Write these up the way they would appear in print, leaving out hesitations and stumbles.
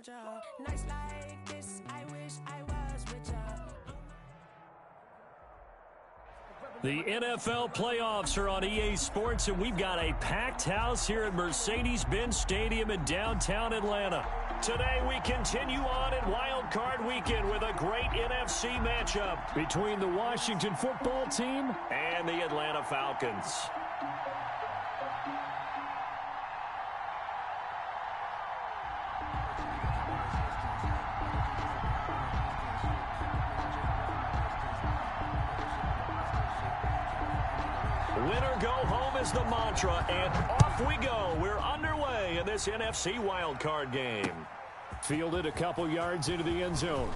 want ya. Nights like this, I wish I was with ya. The NFL playoffs are on EA Sports, and we've got a packed house here at Mercedes-Benz Stadium in downtown Atlanta. Today we continue on in Wild Card Weekend with a great NFC matchup between the Washington football team and the Atlanta Falcons. Winner go home is the mantra, and off we go. We're underway in this NFC wildcard game. Fielded a couple yards into the end zone.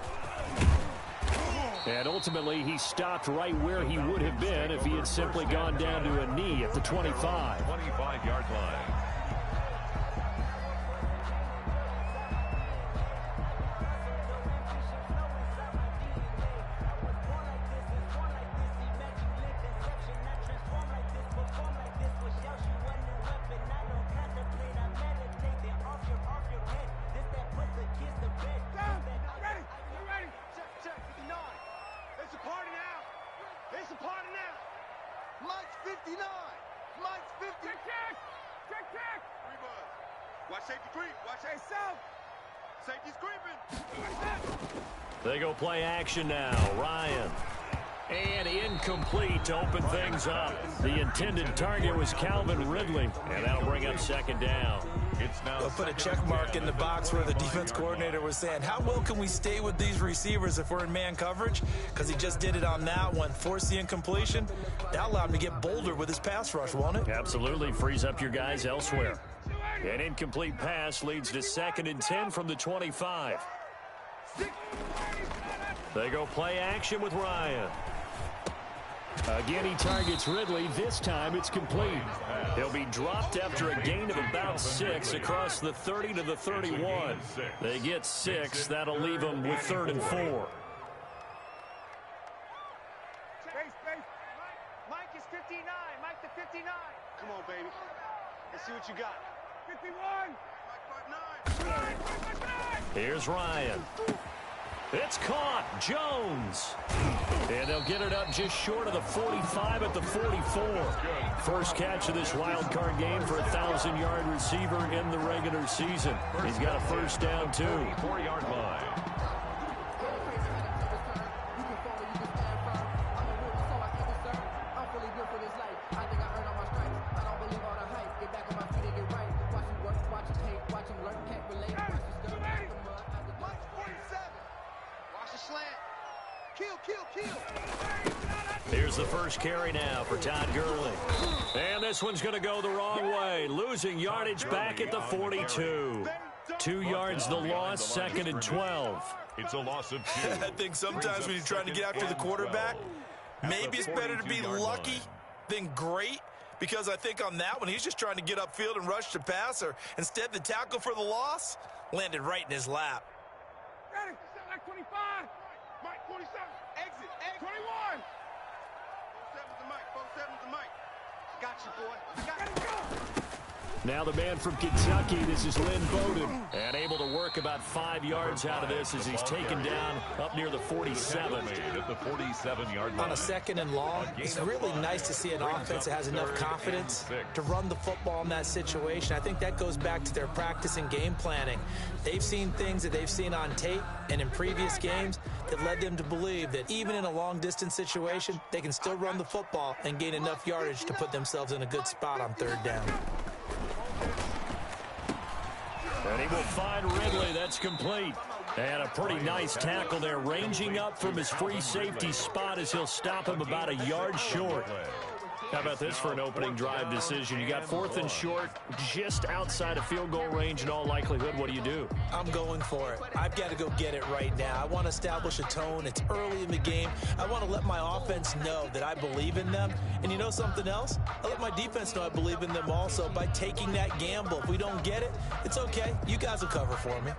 And ultimately, he stopped right where he would have been if he had simply gone down to a knee at the 25. 25-yard line. They go play action now. Ryan. And incomplete to open things up. The intended target was Calvin Ridley, and that'll bring up second down. They'll put a check mark in the box where the defense coordinator was saying, how well can we stay with these receivers if we're in man coverage? Because he just did it on that one. Force the incompletion. That allowed him to get bolder with his pass rush, won't it? Absolutely. Frees up your guys elsewhere. An incomplete pass leads to 2nd and 10 from the 25. They go play action with Ryan. Again, he targets Ridley. This time it's complete. He'll be dropped after a gain of about 6 across the 30 to the 31. They get 6. That'll leave them with 3rd and 4. Mike is 59. Mike to 59. Come on, baby. Let's see what you got. 51. Here's Ryan. It's caught. Jones. And they'll get it up just short of the 45 at the 44. First catch of this wild card game for a 1,000-yard receiver in the regular season. He's got a first down, too. 4-yard line. Here's the first carry now for Todd Gurley. And this one's going to go the wrong way. Losing yardage back at the 42. 2 yards the loss, 2nd and 12. It's a loss of 2. I think sometimes when you're trying to get after the quarterback, maybe it's better to be lucky than great. Because I think on that one, he's just trying to get upfield and rush the passer. Instead, the tackle for the loss landed right in his lap. Ready? 25. Mike, 47. Exit. 21. 47's the Mike. 47's the Mike. Got you, boy. Got you. Now the man from Kentucky, this is Lynn Bowden. And able to work about 5 yards out of this as he's taken down up near the 47. At the 47-yard line. On a 2nd and long, it's really nice to see an offense that has enough confidence to run the football in that situation. I think that goes back to their practice and game planning. They've seen things that they've seen on tape and in previous games that led them to believe that even in a long-distance situation, they can still run the football and gain enough yardage to put themselves in a good spot on 3rd down. And he will find Ridley. That's complete. And a pretty nice tackle there, ranging up from his free safety spot as he'll stop him about a yard short. How about this for an opening drive decision? You got 4th and short, just outside of field goal range in all likelihood. What do you do? I'm going for it. I've got to go get it right now. I want to establish a tone. It's early in the game. I want to let my offense know that I believe in them. And you know something else? I let my defense know I believe in them also by taking that gamble. If we don't get it, it's okay. You guys will cover for me.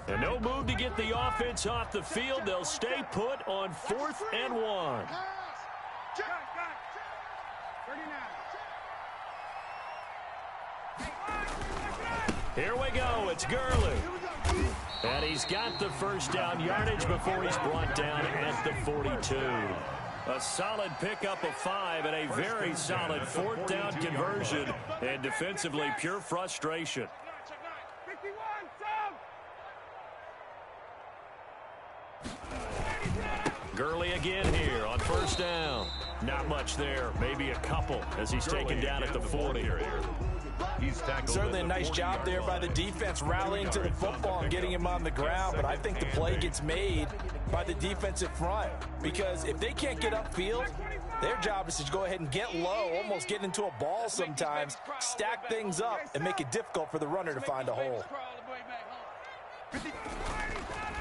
And no move to get the offense off the field. They'll stay put on 4th and 1. Here we go. It's Gurley. And he's got the first down yardage before he's brought down at the 42. A solid pickup of 5 and a very solid 4th down conversion. And defensively, pure frustration. Gurley again here on first down. Not much there, maybe a couple as he's taken down at the 40. Certainly a nice job there by the defense rallying to the football and getting him on the ground, but I think the play gets made by the defensive front because if they can't get upfield, their job is to go ahead and get low, almost get into a ball sometimes, stack things up, and make it difficult for the runner to find a hole.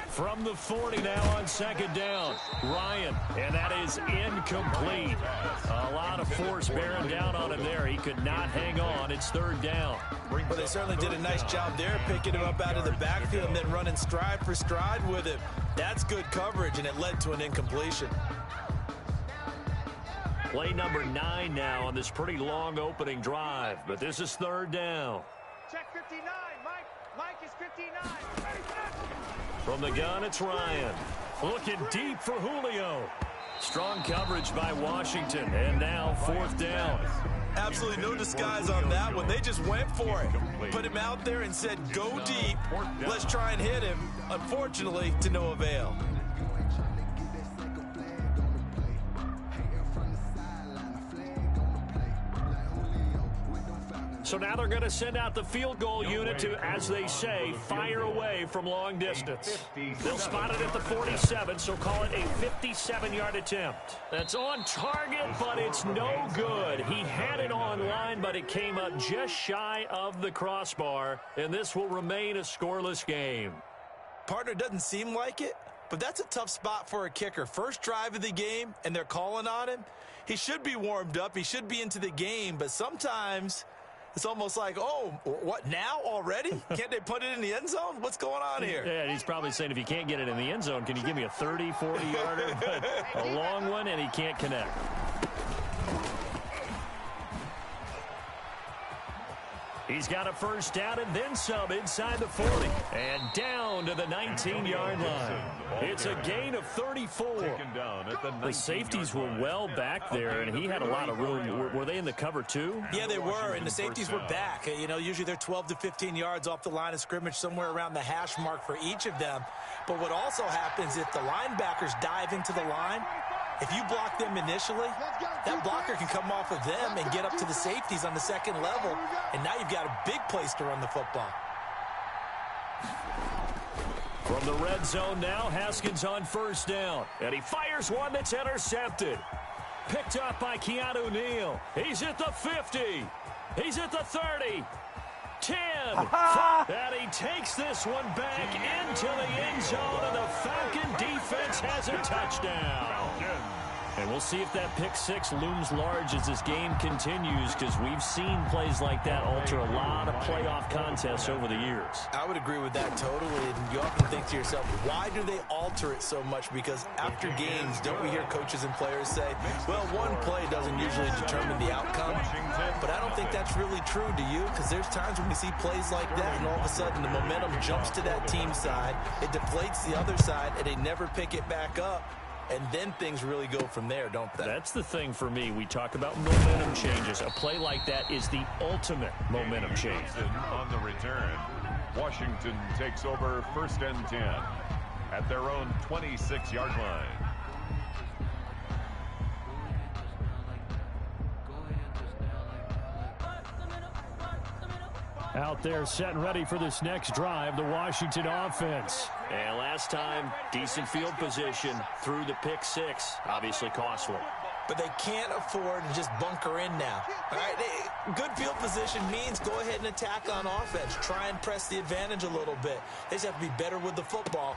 From the 40 now on second down, Ryan, and that is incomplete. A lot of force bearing down on him there. He could not hang on. It's 3rd down. Well, they certainly did a nice job there, picking him up out of the backfield and then running stride for stride with him. That's good coverage, and it led to an incompletion. Play number 9 now on this pretty long opening drive, but this is 3rd down. Check 59, Mike. Mike is 59. From the gun, it's Ryan. Looking deep for Julio. Strong coverage by Washington, and now 4th down. Absolutely no disguise on that one. They just went for it. Put him out there and said, go deep. Let's try and hit him. Unfortunately, to no avail. So now they're going to send out the field goal unit to, as they say, fire away from long distance. They'll spot it at the 47, so call it a 57-yard attempt. That's on target, but it's no good. He had it on line, but it came up just shy of the crossbar, and this will remain a scoreless game. Partner, doesn't seem like it, but that's a tough spot for a kicker. First drive of the game, and they're calling on him. He should be warmed up. He should be into the game, but sometimes it's almost like, oh, what, now already? Can't they put it in the end zone? What's going on here? Yeah, he's probably saying, if you can't get it in the end zone, can you give me a 30, 40-yarder? But a long one, and he can't connect. He's got a first down and then some inside the 40. And down to the 19-yard line. It's a gain of 34. The safeties were well back there, and he had a lot of room. Were they in the cover too? Yeah, they were, and the safeties were back. You know, usually they're 12 to 15 yards off the line of scrimmage, somewhere around the hash mark for each of them. But what also happens if the linebackers dive into the line, if you block them initially, that blocker can come off of them and get up to the safeties on the second level, and now you've got a big place to run the football. From the red zone now, Haskins on first down, and he fires one that's intercepted. Picked up by Keanu Neal. He's at the 50. He's at the 30. 10. And he takes this one back into the end zone, and the Falcon defense has a touchdown. And we'll see if that pick six looms large as this game continues, because we've seen plays like that alter a lot of playoff contests over the years. I would agree with that totally. And you often think to yourself, why do they alter it so much? Because after games, don't we hear coaches and players say, well, one play doesn't usually determine the outcome. But I don't think that's really true, do you? Because there's times when we see plays like that, and all of a sudden the momentum jumps to that team side, it deflates the other side, and they never pick it back up. And then things really go from there, don't they? That's the thing for me. We talk about momentum changes. A play like that is the ultimate momentum change. On the return, Washington takes over 1st and 10 at their own 26-yard line. Out there set and ready for this next drive, the Washington offense. And last time, decent field position through the pick six. Obviously costly. But they can't afford to just bunker in now. All right, good field position means go ahead and attack on offense. Try and press the advantage a little bit. They just have to be better with the football.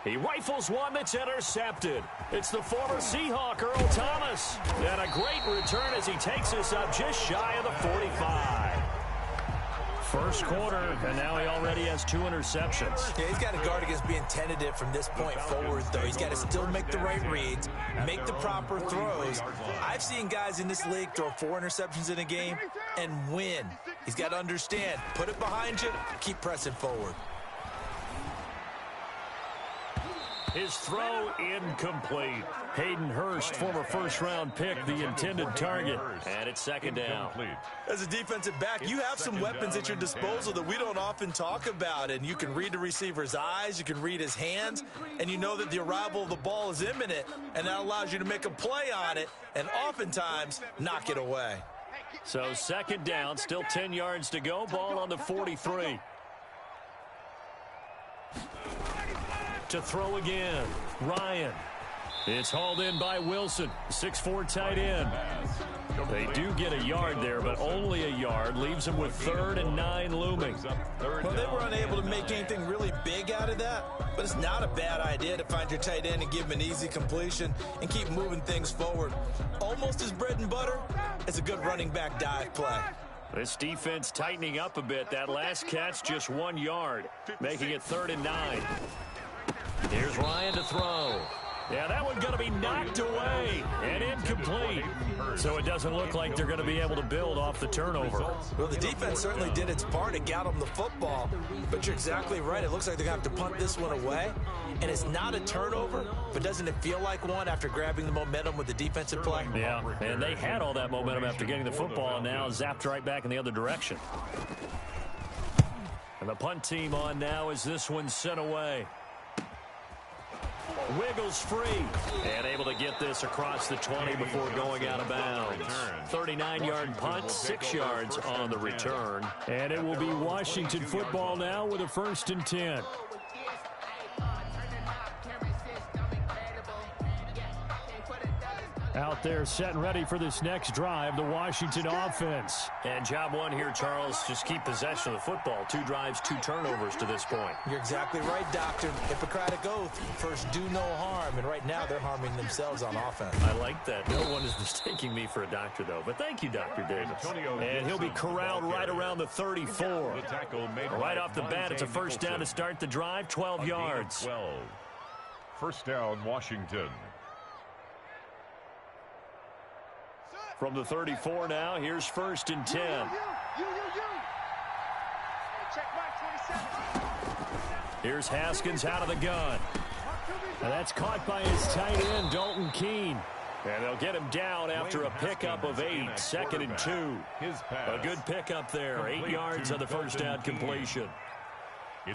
He rifles one that's intercepted. It's the former Seahawk, Earl Thomas. And a great return as he takes us up just shy of the 45. First quarter, and now he already has 2 interceptions. Yeah, he's got to guard against being tentative from this point forward, though. He's got to still make the right reads, make the proper throws. I've seen guys in this league throw 4 interceptions in a game and win. He's got to understand, put it behind you, keep pressing forward. His throw incomplete. Hayden Hurst, former first-round pick, the intended target. And it's second down. As a defensive back, you have some weapons at your disposal that we don't often talk about. And you can read the receiver's eyes, you can read his hands, and you know that the arrival of the ball is imminent, and that allows you to make a play on it and oftentimes knock it away. So second down, still 10 yards to go. Ball on the 43. To throw again, Ryan. It's hauled in by Wilson, 6'4" tight end. They do get a yard there, but only a yard. Leaves them with 3rd and 9 looming. Well, they were unable to make anything really big out of that, but it's not a bad idea to find your tight end and give him an easy completion and keep moving things forward. Almost as bread and butter as a good running back dive play. This defense tightening up a bit. That last catch just 1 yard, making it 3rd and 9. Here's Ryan to throw. Yeah, that one's going to be knocked away and incomplete. So it doesn't look like they're going to be able to build off the turnover. Well, the defense certainly did its part to get them the football. But you're exactly right. It looks like they're going to have to punt this one away. And it's not a turnover, but doesn't it feel like one after grabbing the momentum with the defensive play? Yeah, and they had all that momentum after getting the football, and now zapped right back in the other direction. And the punt team on now as this one's sent away. Wiggles free and able to get this across the 20 before going out of bounds. 39-yard punt, 6 yards on the return. And it will be Washington football now with a 1st and 10. Out there set and ready for this next drive, the Washington offense. And job one here, Charles, just keep possession of the football. 2 drives, 2 turnovers to this point. You're exactly right, Doctor. Hippocratic oath, first do no harm. And right now they're harming themselves on offense. I like that. No one is mistaking me for a doctor, though. But thank you, Dr. Davis. And he'll be corralled right around the 34. Right off the bat, it's a first down to start the drive, 12 yards. 12. First down, Washington. From the 34 now, here's 1st and 10. Here's Haskins out of the gun. And that's caught by his tight end, Dalton Keene. And they'll get him down after a pickup of 8, 2nd and 2. A good pickup there, 8 yards on the first down completion.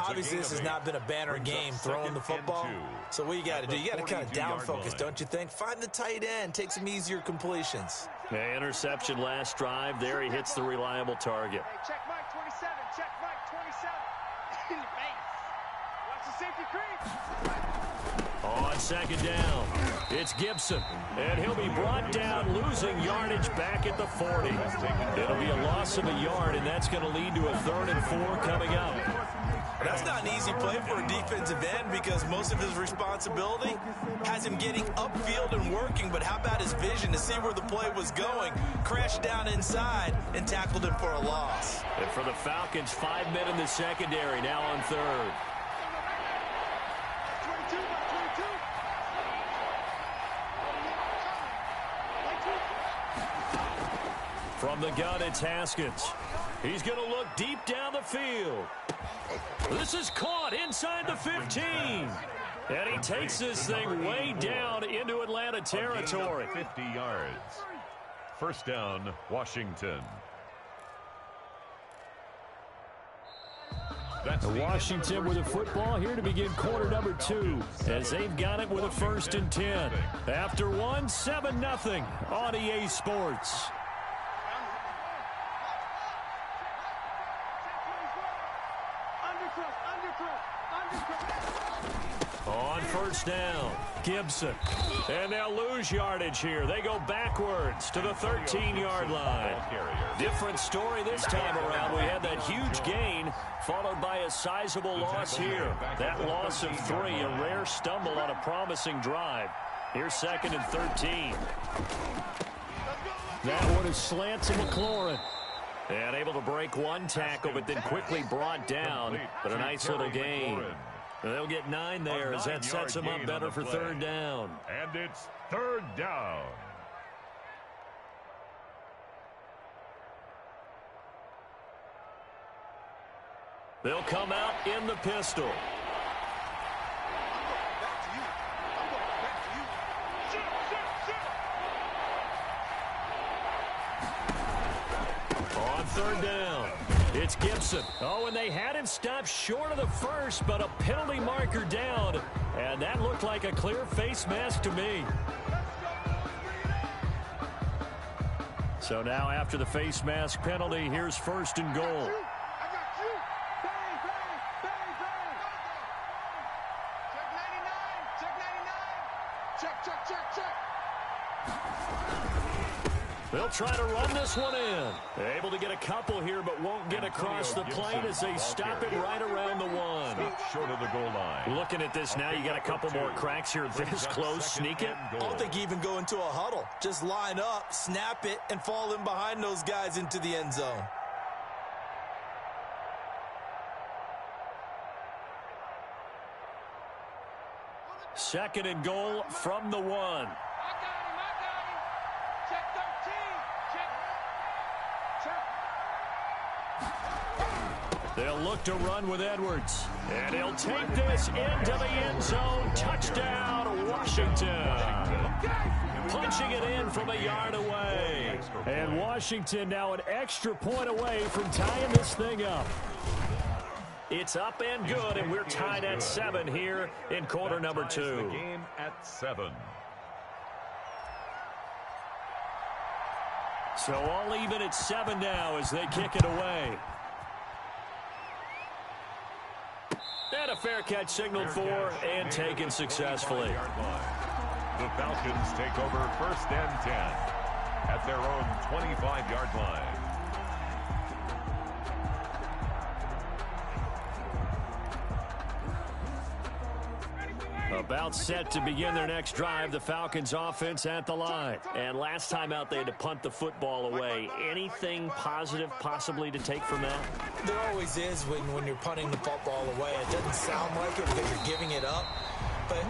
Obviously, this has not been a banner game throwing the football. So what you got to do, you got to kind of down focus, don't you think? Find the tight end, take some easier completions. Yeah, interception last drive. There he hits the reliable target. Hey, check Mike 27. Check Mike 27. In your face. Watch the safety creep. On second down, it's Gibson. And he'll be brought down, losing yardage back at the 40. It'll be a loss of a yard, and that's going to lead to a 3rd and 4 coming up. That's not an easy play for a defensive end because most of his responsibility has him getting upfield and working. But how about his vision to see where the play was going? Crashed down inside and tackled him for a loss. And for the Falcons, 5 men in the secondary, now on 3rd. From the gun, it's Haskins. He's going to look deep down the field. This is caught inside the 15. And he takes this thing way down into Atlanta territory. 50 yards. First down, Washington. Washington with a football here to begin quarter number 2 as they've got it with a 1st and 10. After 1, 7-0 on EA Sports. On first down, Gibson. And they'll lose yardage here. They go backwards to the 13-yard line. Different story this time around. We had that huge gain followed by a sizable loss here. That loss of 3, a rare stumble on a promising drive. Here's 2nd and 13. That one is slant to McLaurin. And able to break 1 tackle, but then quickly brought down. But a nice little gain. They'll get 9 there as that sets them up better for 3rd down. And it's 3rd down. They'll come out in the pistol. Back to you. third down. It's Gibson. Oh, and they had him stopped short of the first, but a penalty marker down. And that looked like a clear face mask to me. So now after the face mask penalty, here's first and goal. They'll try to run this one in. They're able to get a couple here, but won't get across the plane as they stop it right around the one. Short of the goal line. Looking at this now, you got a couple more cracks here this close. Sneak it. I don't think you even go into a huddle. Just line up, snap it, and fall in behind those guys into the end zone. Second and goal from the one. They'll look to run with Edwards. And he'll take this into the end zone. Touchdown, Washington. Punching it in from a yard away. And Washington now an extra point away from tying this thing up. It's up and good, and we're tied at 7 here in quarter number 2. The game at 7. So all even at 7 now as they kick it away. And a fair catch signaled for and taken successfully. The Falcons take over first and 10 at their own 25-yard line. About set to begin their next drive, the Falcons offense at the line. And last time out, they had to punt the football away. Anything positive possibly to take from that? There always is when you're punting the football away. It doesn't sound like it because you're giving it up, but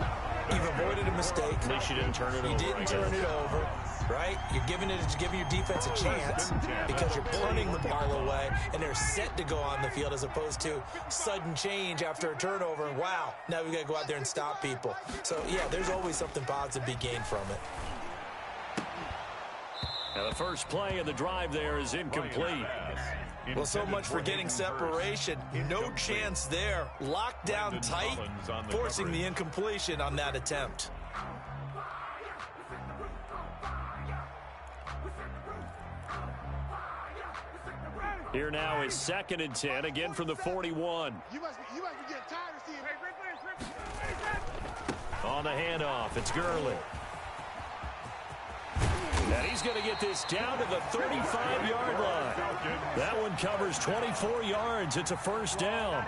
you've avoided a mistake. At least you didn't turn it over. You didn't turn it over, right? You're giving your defense a chance because you're punting the ball away, and they're set to go on the field as opposed to sudden change after a turnover. And wow, now we got to go out there and stop people. So, yeah, there's always something positive to be gained from it. Now the first play of the drive there is incomplete. Well, so much for getting separation. No chance there. Locked down tight, forcing the incompletion on that attempt. Here now is second and 10, again from the 41. You must be getting tired of seeing. On the handoff, it's Gurley. And he's going to get this down to the 35-yard line. That one covers 24 yards. It's a first down.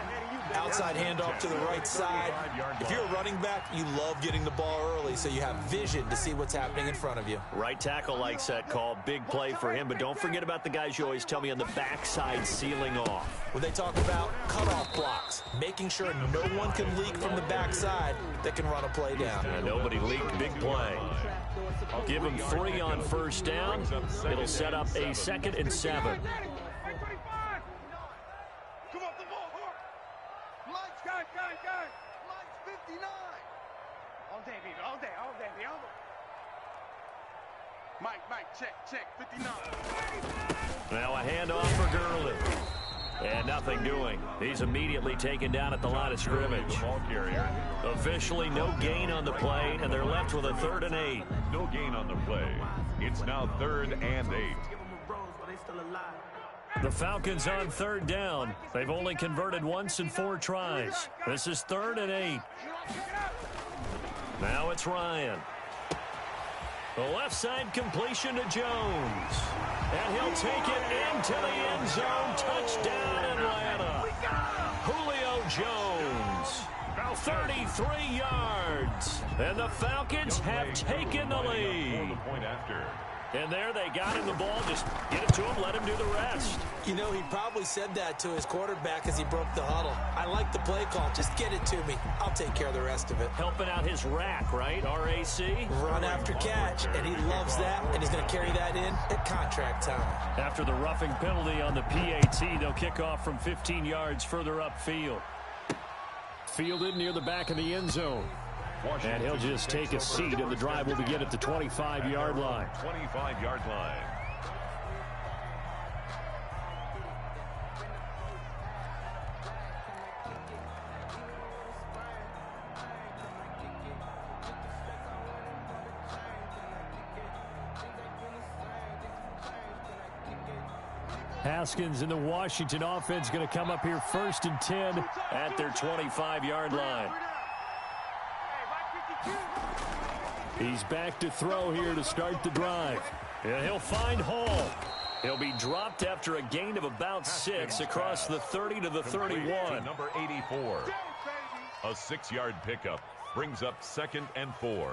Outside handoff to the right side. If you're a running back, you love getting the ball early so you have vision to see what's happening in front of you. Right tackle likes that call. Big play for him, but don't forget about the guys you always tell me on the backside sealing off. When they talk about cutoff blocks, making sure no one can leak from the backside that can run a play down. And nobody leaked. Big play. Give him 3 on first down. It'll set up a second and 7. Mike, check, 59. Now a handoff for Gurley. And nothing doing. He's immediately taken down at the line of scrimmage. Ball carrier. Officially no gain on the play, and they're left with a 3rd and 8. No gain on the play. It's now 3rd and 8. The Falcons on 3rd down. They've only converted once in 4 tries. This is 3rd and 8. Now it's Ryan. The left side completion to Jones. And he'll take it into the end zone. Touchdown, Atlanta. Julio Jones. 33 yards. And the Falcons have taken the lead. And there they got him the ball. Just get it to him, let him do the rest. You know, he probably said that to his quarterback as he broke the huddle. I like the play call. Just get it to me. I'll take care of the rest of it. Helping out his rack, right? RAC? Run after catch, and he loves that, and he's going to carry that in at contract time. After the roughing penalty on the PAT, they'll kick off from 15 yards further upfield. Fielded near the back of the end zone. And he'll just take a seat, and the drive will begin at the 25-yard line. 25-yard line. Haskins and the Washington offense going to come up here 1st and 10 at their 25-yard line. He's back to throw here to start the drive. And he'll find Hall. He'll be dropped after a gain of about 6 across the 30 to the 31. Number 84. A 6-yard pickup brings up 2nd and 4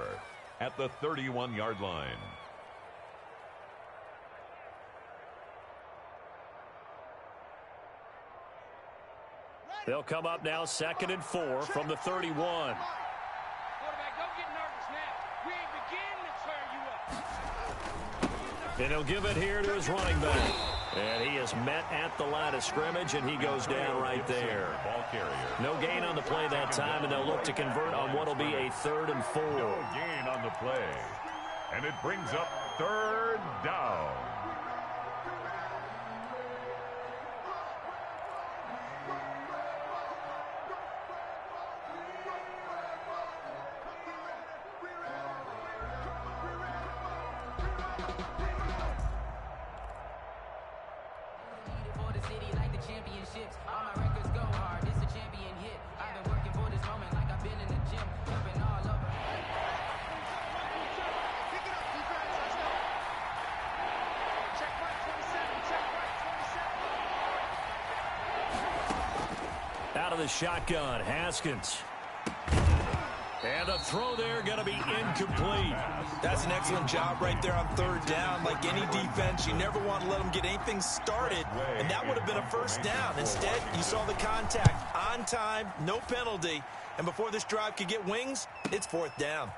at the 31-yard line. They'll come up now 2nd and 4 from the 31. Quarterback, don't get nervous now. We ain't beginning to tear you up. And he'll give it here to his running back. And he is met at the line of scrimmage, and he goes down right there. Ball carrier. No gain on the play that time, and they'll look to convert on what will be a 3rd and 4. No gain on the play. And it brings up 3rd down. Out of the shotgun, Haskins. And the throw there going to be incomplete. That's an excellent job right there on 3rd down. Like any defense, you never want to let them get anything started, and that would have been a 1st down. Instead, you saw the contact on time, no penalty, and before this drive could get wings, it's 4th down.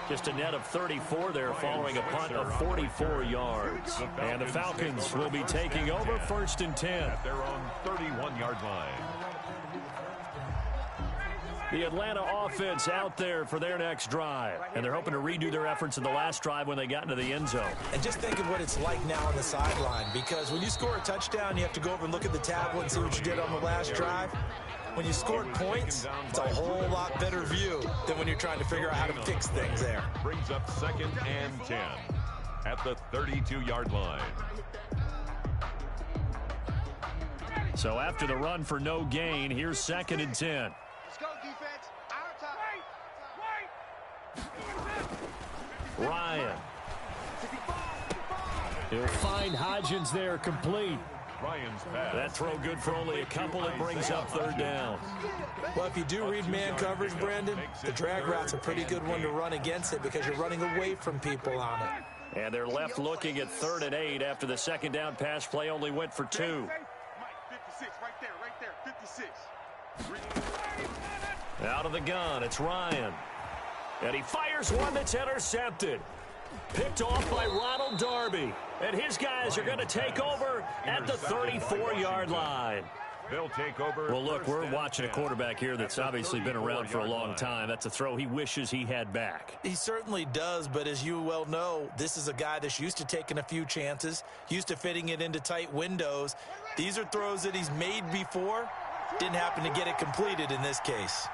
Just a net of 34 there following a punt of 44 yards. And the Falcons will be taking over 1st and 10. At their own 31-yard line. The Atlanta offense out there for their next drive. And they're hoping to redo their efforts in the last drive when they got into the end zone. And just think of what it's like now on the sideline, because when you score a touchdown, you have to go over and look at the tablet and see what you did on the last drive. When you scored points, it's a whole lot better view than when you're trying to figure out how to fix things there. Brings up 2nd and 10 at the 32-yard line. So after the run for no gain, here's 2nd and 10. Let's go, defense. Our time. Ryan. He'll find Hodgins there complete. Ryan's pass. That throw good for only a couple. It brings up 3rd down. Well, if you do read man coverage, Brandon, the drag route's a pretty good one to run against it because you're running away from people on it. And they're left looking at 3rd and 8 after the 2nd down pass play only went for 2. Mike, 56, right there, 56. Out of the gun, it's Ryan. And he fires one that's intercepted. Picked off by Ronald Darby. And his guys are going to take over at the 34-yard line. They'll take over. Well, look, we're watching a quarterback here that's obviously been around for a long time. That's a throw he wishes he had back. He certainly does, but as you well know, this is a guy that's used to taking a few chances, used to fitting it into tight windows. These are throws that he's made before. Didn't happen to get it completed in this case.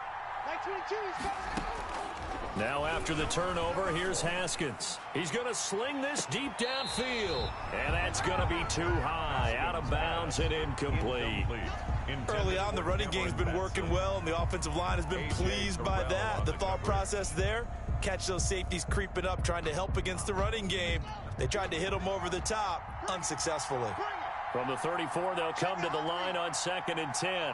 Now after the turnover, here's Haskins. He's going to sling this deep downfield. And that's going to be too high. Out of bounds and incomplete. Early on, the running game's been working well, and the offensive line has been pleased by that. The thought process there, catch those safeties creeping up, trying to help against the running game. They tried to hit them over the top, unsuccessfully. From the 34, they'll come to the line on 2nd and 10.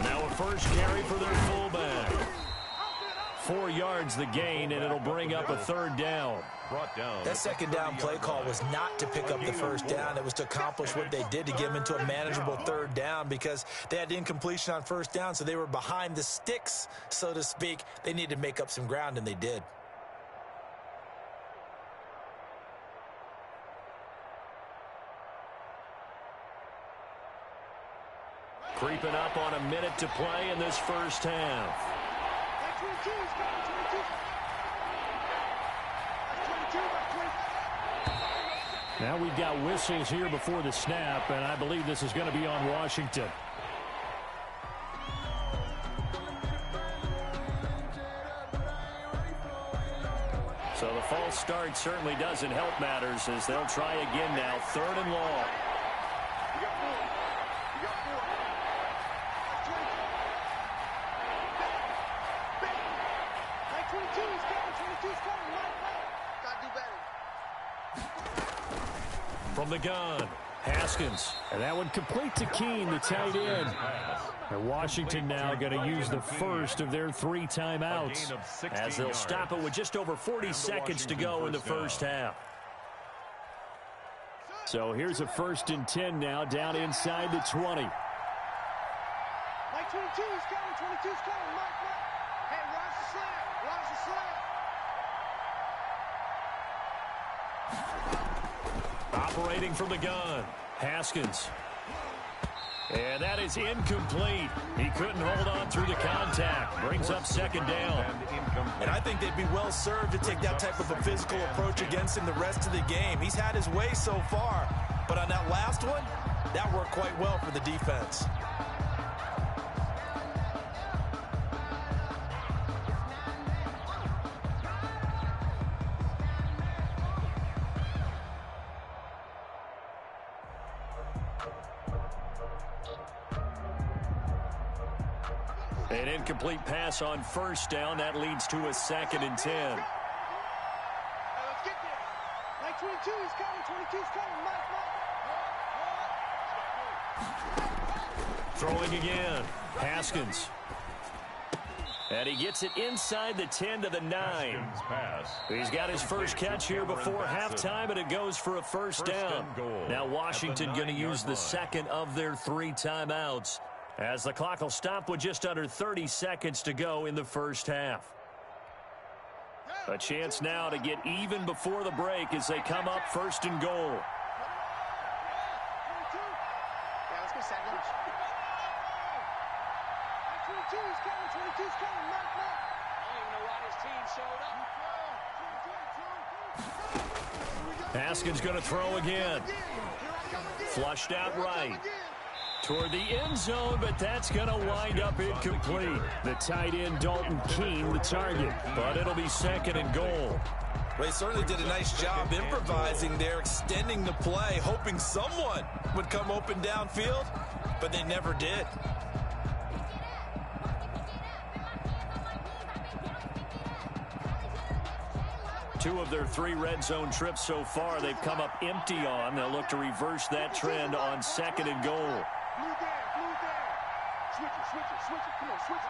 Now a first carry for their fullback. 4 yards the gain, and it'll bring up a 3rd down. That 2nd down play call was not to pick up the 1st down. It was to accomplish what they did to get them into a manageable 3rd down because they had incompletion on 1st down, so they were behind the sticks, so to speak. They needed to make up some ground, and they did. Creeping up on a minute to play in this first half. Now we've got whistles here before the snap, and I believe this is going to be on Washington. So the false start certainly doesn't help matters as they'll try again now. 3rd and long. You got 4. You got 4. 22 is coming. 22 is coming. Gotta do better. From the gun, Haskins. And that one complete to Keene, the tight end. And Washington now going to use the first of their 3 timeouts, as they'll stop it with just over 40 seconds to go in the first half. So here's a 1st and 10 now, down inside the 20. Mike 22 is coming. 22 is coming. Mike. Hey, watch the slant. Operating from the gun, Haskins. And that is incomplete. He couldn't hold on through the contact. Brings up 2nd down. And I think they'd be well served to take that type of a physical approach against him the rest of the game. He's had his way so far, but on that last one, that worked quite well for the defense. An incomplete pass on 1st down. That leads to a 2nd and 10. Hey, let's get there. Mike 22 is coming. 22 is coming. Mike. Throwing again, Haskins. And he gets it inside the 10 to the 9. He's got his first catch here before halftime, and it goes for a 1st down. Now Washington going to use the 2nd of their 3 timeouts, as the clock will stop with just under 30 seconds to go in the first half. A chance now to get even before the break as they come up 1st and goal. Yeah, let's go sack lunch. Mike 22 is coming. 22 is coming. Mike. I don't even know why this team showed up. Haskins going to throw again. Flushed out right. Toward the end zone, but that's going to wind up incomplete. The tight end, Dalton Keene, the target. But it'll be 2nd and goal. Well, he certainly did a nice job improvising there, extending the play, hoping someone would come open downfield, but they never did. Two of their 3 red zone trips so far, they've come up empty on. They'll look to reverse that trend on 2nd and goal. Blue there. Switch it. Come on, switch it.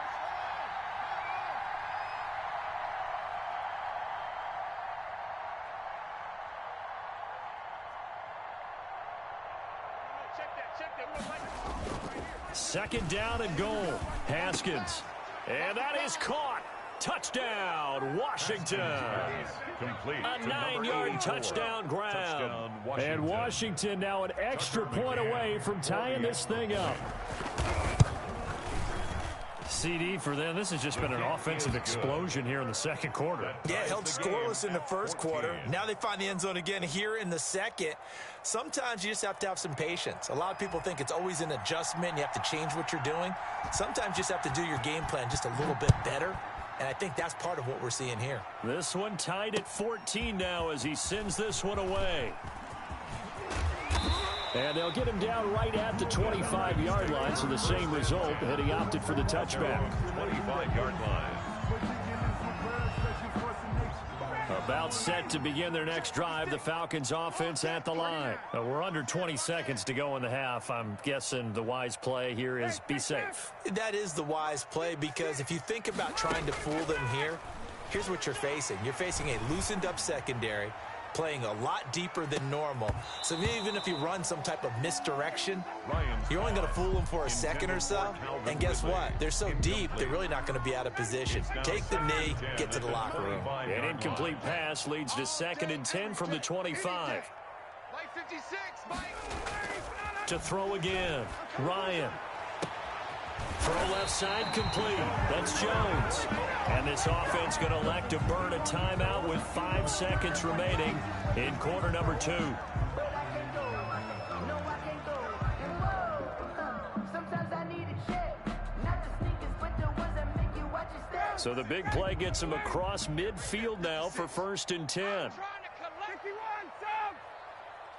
Check that. 2nd down and goal. Haskins. And that is caught. Touchdown, Washington. A 9-yard touchdown ground. And Washington now an extra point away from tying this thing up. CD for them. This has just been an offensive explosion here in the 2nd quarter. Yeah, held scoreless in the 1st quarter. Now they find the end zone again here in the 2nd. Sometimes you just have to have some patience. A lot of people think it's always an adjustment. You have to change what you're doing. Sometimes you just have to do your game plan just a little bit better. And I think that's part of what we're seeing here. This one tied at 14 now as he sends this one away. And they'll get him down right at the 25-yard line, so the same result, and he opted for the touchback. 25-yard line. About set to begin their next drive, the Falcons offense at the line. We're under 20 seconds to go in the half. I'm guessing the wise play here is be safe. That is the wise play, because if you think about trying to fool them here, here's what you're facing. You're facing a loosened up secondary, playing a lot deeper than normal. So even if you run some type of misdirection, you're only going to fool them for a second or so. And guess what? They're so deep, they're really not going to be out of position. Take the knee, get to the locker room. An incomplete pass leads to 2nd and 10 from the 25. Mike 56, Mike. To throw again, Ryan. Throw left side complete. That's Jones. And this offense going to elect to burn a timeout with 5 seconds remaining in quarter number 2. So the big play gets him across midfield now for 1st and 10. 51, sub.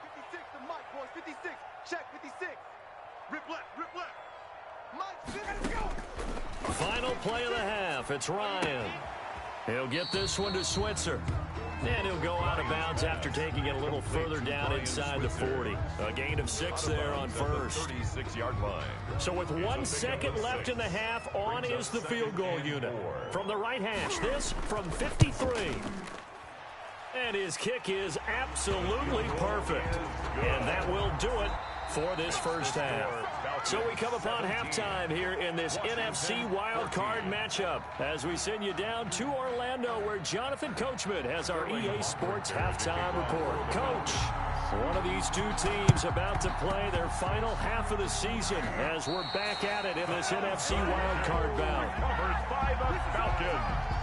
56 to Mike, boys. 56. Check, 56. Rip left, rip left. Mike, let's go. Final play of the half. It's Ryan. He'll get this one to Switzer. And he'll go out of bounds after taking it a little further down inside the 40. A gain of 6 there on first. 36-yard line. So with 1 second left in the half, on is the field goal unit. From the right hash, this from 53. And his kick is absolutely perfect. And that will do it for this first half. So we come upon halftime here in this NFC wildcard matchup as we send you down to Orlando where Jonathan Coachman has our EA Sports halftime report. Coach, one of these two teams about to play their final half of the season as we're back at it in this NFC wildcard bout. Covered by the Falcons.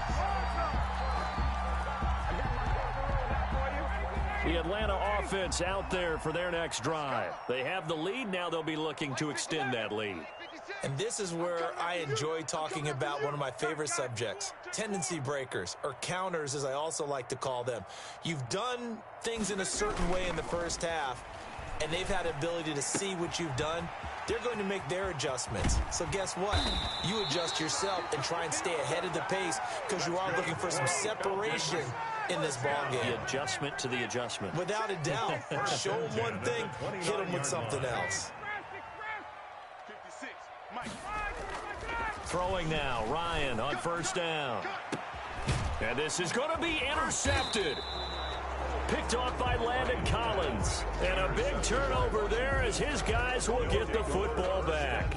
The Atlanta offense out there for their next drive. They have the lead. Now they'll be looking to extend that lead. And this is where I enjoy talking about one of my favorite subjects, tendency breakers, or counters as I also like to call them. You've done things in a certain way in the first half, and they've had the ability to see what you've done. They're going to make their adjustments. So guess what? You adjust yourself and try and stay ahead of the pace because you are looking for some separation in this ball game. The adjustment to the adjustment. Without a doubt. Show them one thing, hit them with something else. 56. Mike. Throwing now, Ryan on first down. And this is going to be intercepted. Picked off by Landon Collins. And a big turnover there as his guys will get the football back.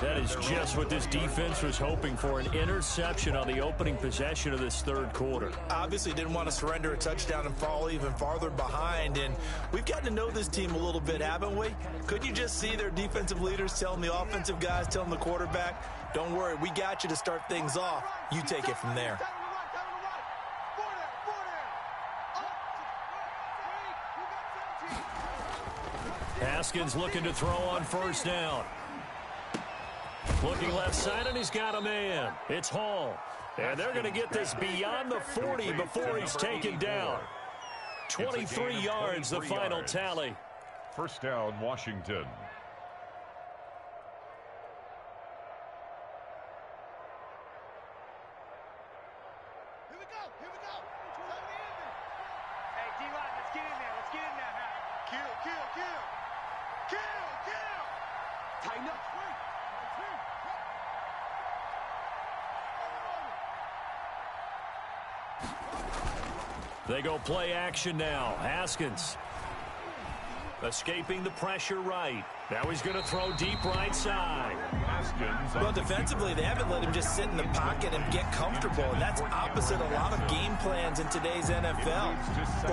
That is just what this defense was hoping for, an interception on the opening possession of this third quarter. Obviously didn't want to surrender a touchdown and fall even farther behind, and we've gotten to know this team a little bit, haven't we? Couldn't you just see their defensive leaders telling the offensive guys, telling the quarterback, don't worry, we got you to start things off. You take it from there. Haskins looking to throw on first down. Looking left side, and he's got a man. It's Hall. And they're going to get this beyond the 40 before he's taken down. 23 yards, the final tally. First down, Washington. Here we go. Here we go. Hey, D-Line, let's get in there. Let's get in there, man. Kill, kill, kill. Kill, kill. Tighten up. They go play action now. Haskins escaping the pressure right. Now he's going to throw deep right side. Well, defensively, they haven't let him just sit in the pocket and get comfortable, and that's opposite a lot of game plans in today's NFL.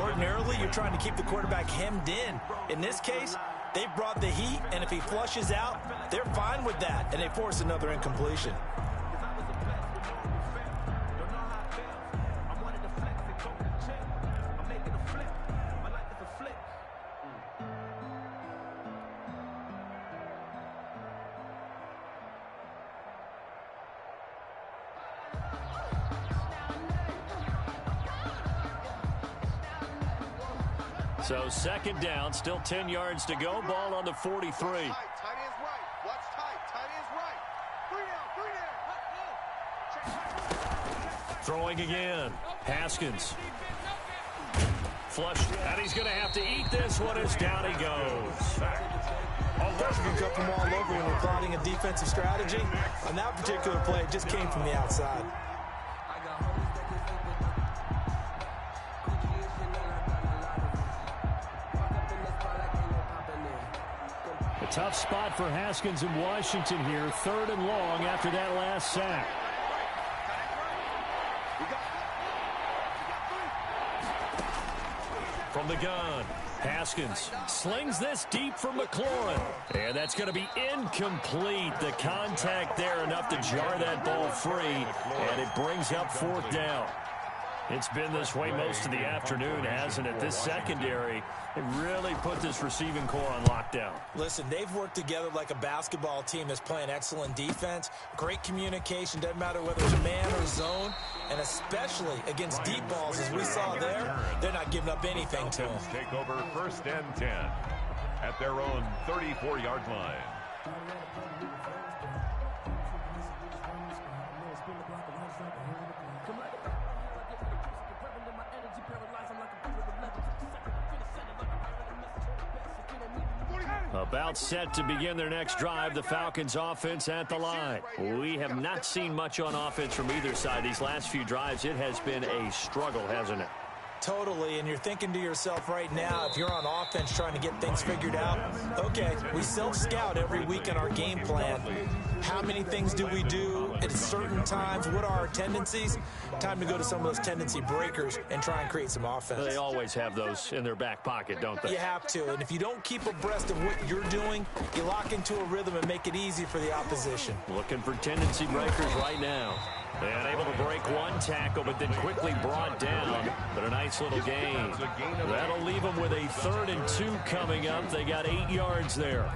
Ordinarily, you're trying to keep the quarterback hemmed in. In this case, they brought the heat, and if he flushes out, they're fine with that, and they force another incompletion. So second down, still 10 yards to go. Ball on the 43. Tight ends right. Watch tight. Tight ends right. 3 down. Throwing again. Haskins. Flushed. And he's going to have to eat this one as down he goes. Guys can cut them all over when you're plotting a defensive strategy. On that particular play, it just came from the outside. A tough spot for Haskins in Washington here. 3rd and long after that last sack. From the gun, Haskins slings this deep for McLaurin. And that's going to be incomplete. The contact there enough to jar that ball free. And it brings up 4th down. It's been this way most of the afternoon, hasn't it? This secondary, they really put this receiving core on lockdown. Listen, they've worked together like a basketball team that's playing excellent defense. Great communication, doesn't matter whether it's man or zone, and especially against deep balls, as we saw there, they're not giving up anything to them. Take over 1st and 10 at their own 34-yard line. About set to begin their next drive, the Falcons offense at the line. We have not seen much on offense from either side these last few drives. It has been a struggle, hasn't it? Totally, and you're thinking to yourself right now, if you're on offense trying to get things figured out, okay, we self-scout every week in our game plan. How many things do we do at certain times? What are our tendencies? Time to go to some of those tendency breakers and try and create some offense. They always have those in their back pocket, don't they? You have to, and if you don't keep abreast of what you're doing, you lock into a rhythm and make it easy for the opposition. Looking for tendency breakers right now. And able to break one tackle, but then quickly brought down. But a nice little gain. That'll leave them with a 3rd and 2 coming up. They got 8 yards there.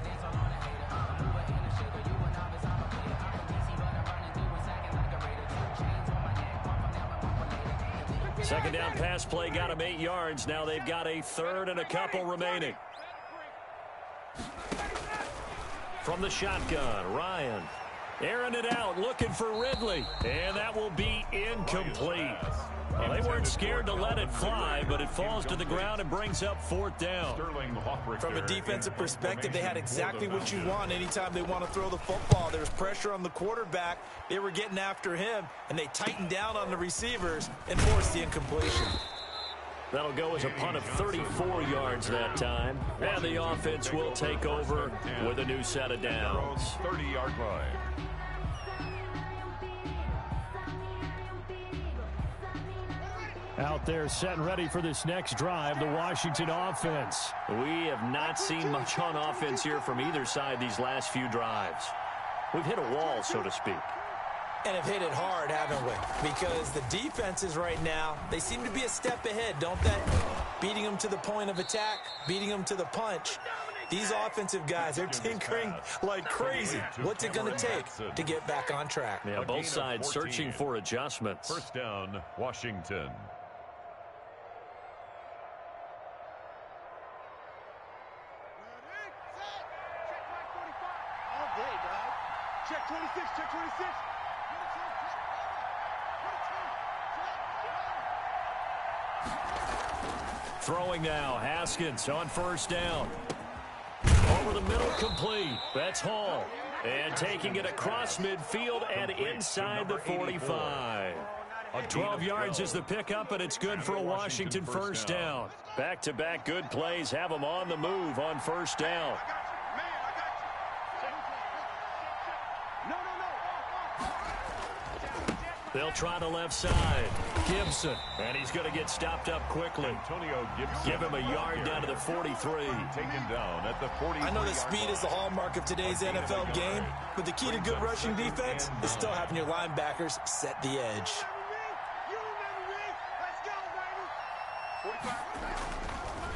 Second down pass play got them 8 yards. Now they've got a 3rd and a couple remaining. From the shotgun, Ryan. Airing it out, looking for Ridley. And that will be incomplete. Well, they weren't scared to let it fly, but it falls to the ground and brings up 4th down. From a defensive perspective, they had exactly what you want anytime they want to throw the football. There was pressure on the quarterback. They were getting after him, and they tightened down on the receivers and forced the incompletion. That'll go as a punt of 34 yards that time. And the offense will take over with a new set of downs. 30-yard line. Out there set and ready for this next drive, the Washington offense. We have not seen much on offense here from either side these last few drives. We've hit a wall, so to speak. And have hit it hard, haven't we? Because the defenses right now, they seem to be a step ahead, don't they? Beating them to the point of attack, beating them to the punch. These offensive guys, they're tinkering like crazy. What's it going to take to get back on track? Yeah, both sides searching for adjustments. 1st down, Washington. Check 26, check 26. Throwing now, Haskins on 1st down. Over the middle, complete. That's Hall. And taking it across midfield and inside the 45. 12 yards is the pickup, and it's good for a Washington 1st down. Back-to-back good plays have them on the move on 1st down. They'll try the left side. Gibson. And he's going to get stopped up quickly. Antonio Gibson. Give him a yard down to the 43. Taken down at the 43. I know that speed is the hallmark of today's NFL game, but the key to good rushing defense is still having your linebackers set the edge.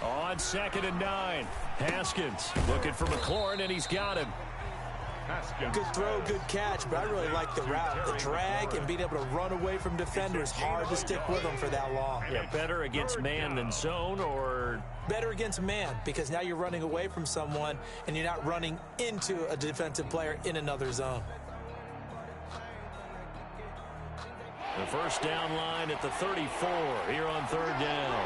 On 2nd and 9. Haskins looking for McLaurin, and he's got him. Good throw, good catch, but I really like the route. The drag and being able to run away from defenders, hard to stick with them for that long. Yeah, better against man than zone, or? Better against man, because now you're running away from someone and you're not running into a defensive player in another zone. The 1st down line at the 34 here on 3rd down.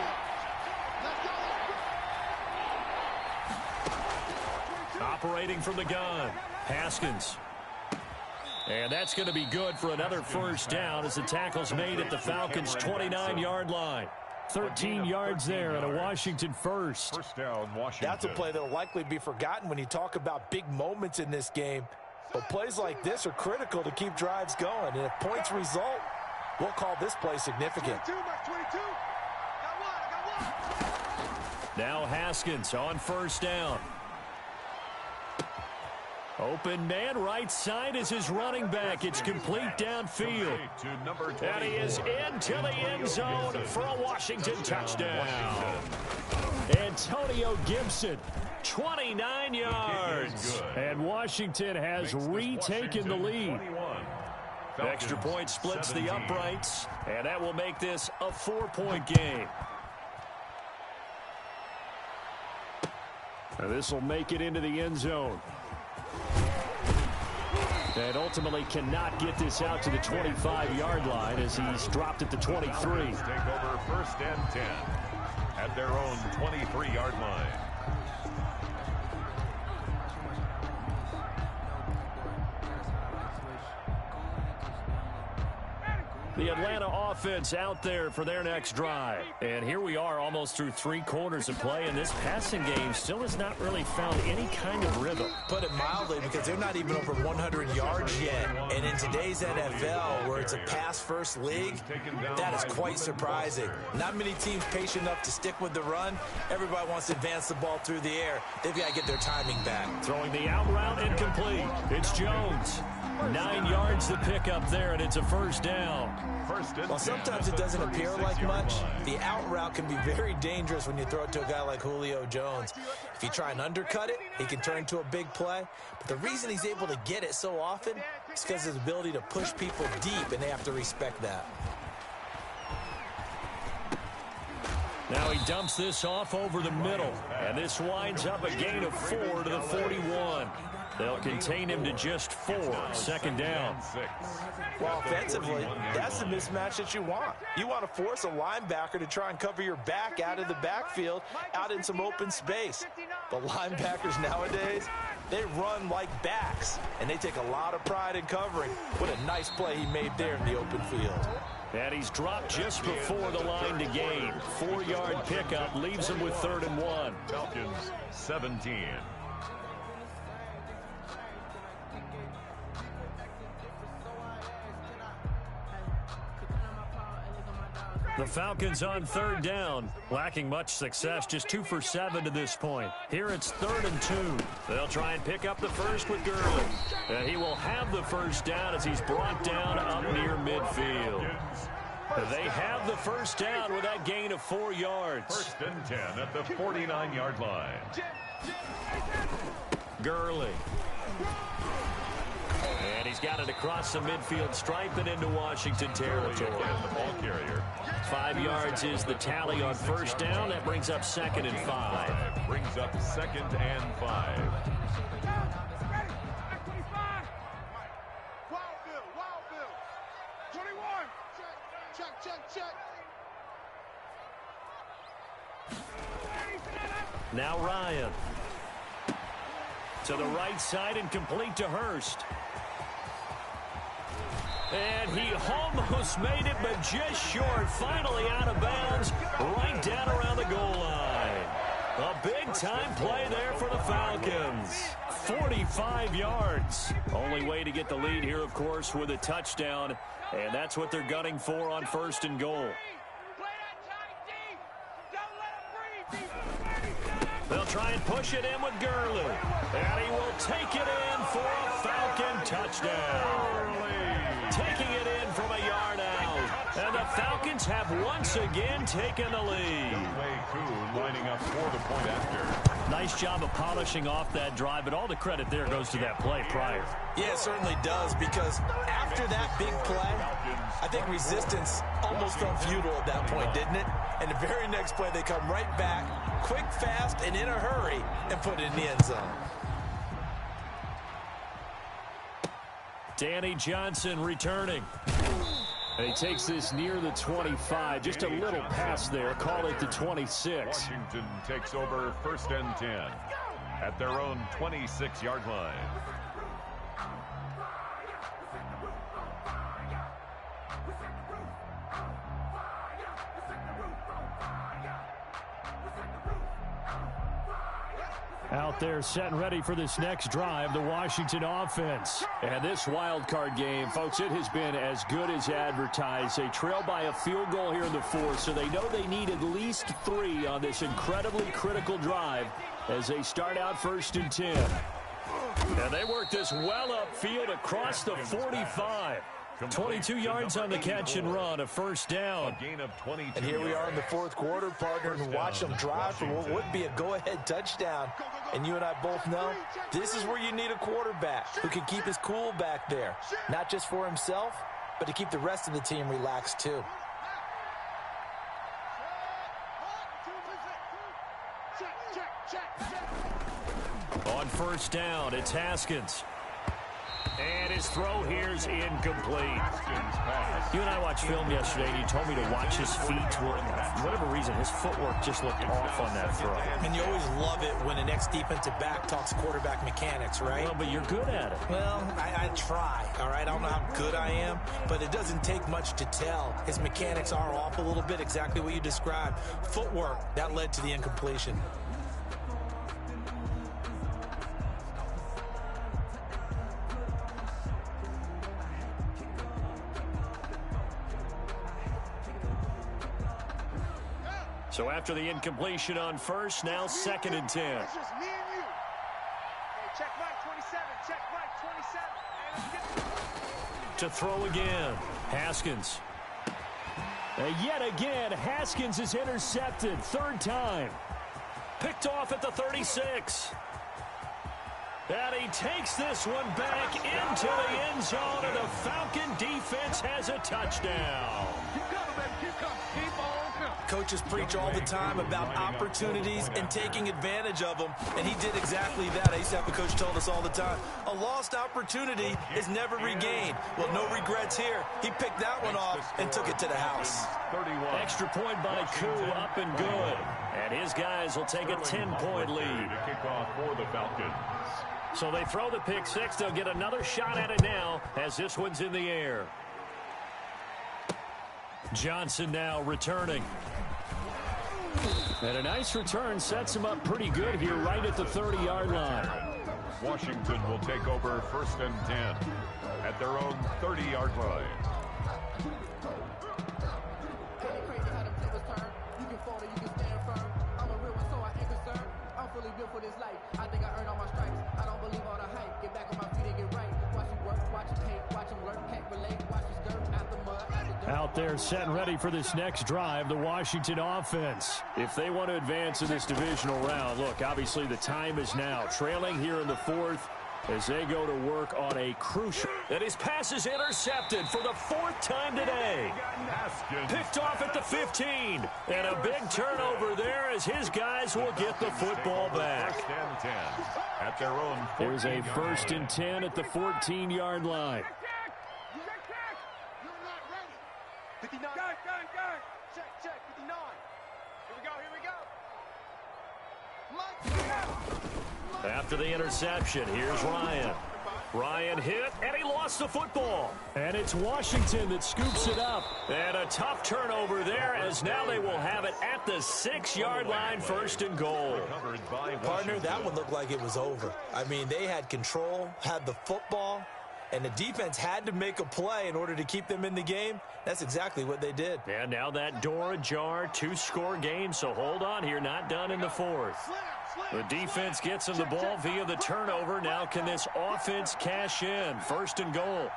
Operating from the gun. Haskins. And that's going to be good for another 1st down as the tackle's made at the Falcons' 29-yard line. 13 yards there and a Washington 1st. 1st down, Washington. That's a play that will likely be forgotten when you talk about big moments in this game. But plays like this are critical to keep drives going. And if points result, we'll call this play significant. 22, got one. Now Haskins on 1st down. Open man right side is his running back. It's complete downfield. And he is into the end zone for a Washington touchdown. Antonio Gibson, 29 yards. And Washington has retaken the lead. Extra point splits the uprights, and that will make this a 4-point game. And this will make it into the end zone. And ultimately cannot get this out to the 25-yard line as he's dropped at the 23. Take over first and 10 at their own 23-yard line. The Atlanta offense out there for their next drive. And here we are almost through 3 quarters of play, and this passing game still has not really found any kind of rhythm. Put it mildly, because they're not even over 100 yards yet. And in today's NFL, where it's a pass-first league, that is quite surprising. Not many teams patient enough to stick with the run. Everybody wants to advance the ball through the air. They've got to get their timing back. Throwing the out route incomplete. It's Jones. 9 yards to pick up there, and it's a first down. Well, sometimes it doesn't appear like much. The out route can be very dangerous when you throw it to a guy like Julio Jones. If you try and undercut it, he can turn into a big play. But the reason he's able to get it so often is because of his ability to push people deep, and they have to respect that. Now he dumps this off over the middle, and this winds up a gain of 4 to the 41. They'll contain him to just 4. Second down. Well, offensively, that's the mismatch that you want. You want to force a linebacker to try and cover your back out of the backfield, out in some open space. The linebackers nowadays, they run like backs, and they take a lot of pride in covering. What a nice play he made there in the open field. And he's dropped just before the line to gain. 4-yard pickup leaves him with 3rd and 1. Falcons 17. The Falcons on 3rd down, lacking much success, just 2 for 7 to this point. Here it's 3rd and 2. They'll try and pick up the first with Gurley. And he will have the first down as he's brought down up near midfield. They have the first down with that gain of 4 yards. 1st and 10 at the 49-yard line. Gurley. And he's got it across the midfield stripe and into Washington territory. The ball carrier. 5 yards is the tally on first down. That brings up 2nd and 5. Brings up 2nd and 5. Wild Bill. 21. Check. Now Ryan. To the right side and complete to Hurst. And he almost made it, but just short. Finally out of bounds, right down around the goal line. A big-time play there for the Falcons. 45 yards. Only way to get the lead here, of course, with a touchdown. And that's what they're gunning for on 1st and goal. They'll try and push it in with Gurley. And he will take it in for a Falcon touchdown. Taking it in from a yard out. And the Falcons have once again taken the lead. Lining up for the point after. Nice job of polishing off that drive, but all the credit there goes to that play prior. Yeah, it certainly does, because after that big play, I think resistance almost felt futile at that point, didn't it? And the very next play, they come right back, quick, fast, and in a hurry, and put it in the end zone. Danny Johnson returning. And he takes this near the 25, just a little past there, call it the 26. Washington takes over 1st and 10 at their own 26-yard line. Out there set and ready for this next drive, the Washington offense. And this wild card game, folks, it has been as good as advertised. They trail by a field goal here in the 4th, so they know they need at least 3 on this incredibly critical drive as they start out 1st and 10. And they work this well upfield across the 45. 22 yards on the catch and run, a first down. And here we are in the fourth quarter, partner, and watch them drive for what would be a go-ahead touchdown. And you and I both know this is where you need a quarterback who can keep his cool back there, not just for himself, but to keep the rest of the team relaxed too. On first down, it's Haskins. And his throw here is incomplete. You and I watched film yesterday, and you told me to watch his feet. For whatever reason, his footwork just looked off on that throw. And you always love it when an ex-defensive back talks quarterback mechanics, right? Well, but you're good at it. Well, I try, all right? I don't know how good I am, but it doesn't take much to tell. His mechanics are off a little bit, exactly what you described. Footwork, that led to the incompletion. So after the incompletion on first, now 2nd and 10. It's just me and you. Hey, check Mike 27. Check Mike 27. To throw again, Haskins. Yet again, Haskins is intercepted. 3rd time. Picked off at the 36. And he takes this one back into the end zone, and the Falcon defense has a touchdown. Keep coming, baby. Keep coming. Keep on coming. Coaches preach all the time about opportunities and taking advantage of them, and he did exactly that. I used to have a coach told us all the time, a lost opportunity is never regained. Well, no regrets here. He picked that one off and took it to the house. Extra point by Koo, up and good. And his guys will take a 10-point lead. Kickoff for the Falcons. So they throw the pick six. They'll get another shot at it now as this one's in the air. Johnson now returning. And a nice return sets him up pretty good here right at the 30-yard line. Washington will take over 1st and 10 at their own 30-yard line. Out there set and ready for this next drive, the Washington offense. If they want to advance in this divisional round, look, obviously the time is now. Trailing here in the 4th as they go to work on a crucial. And his pass is intercepted for the 4th time today. Picked off at the 15. And a big turnover there as his guys will get the football back. 1st and 10 at their own 14. There's a 1st and 10 at the 14-yard line. 59. Go. Check. 59. Here we go. After the interception, here's Ryan. Ryan hit, and he lost the football. And it's Washington that scoops it up. And a tough turnover there as now they will have it at the 6-yard line, 1st and goal. Partner, that one looked like it was over. I mean, they had control, had the football, and the defense had to make a play in order to keep them in the game. That's exactly what they did. And now that door ajar, 2-score game, so hold on here, not done in the 4th. The defense gets him the ball via the turnover. Now can this offense cash in? 1st and goal.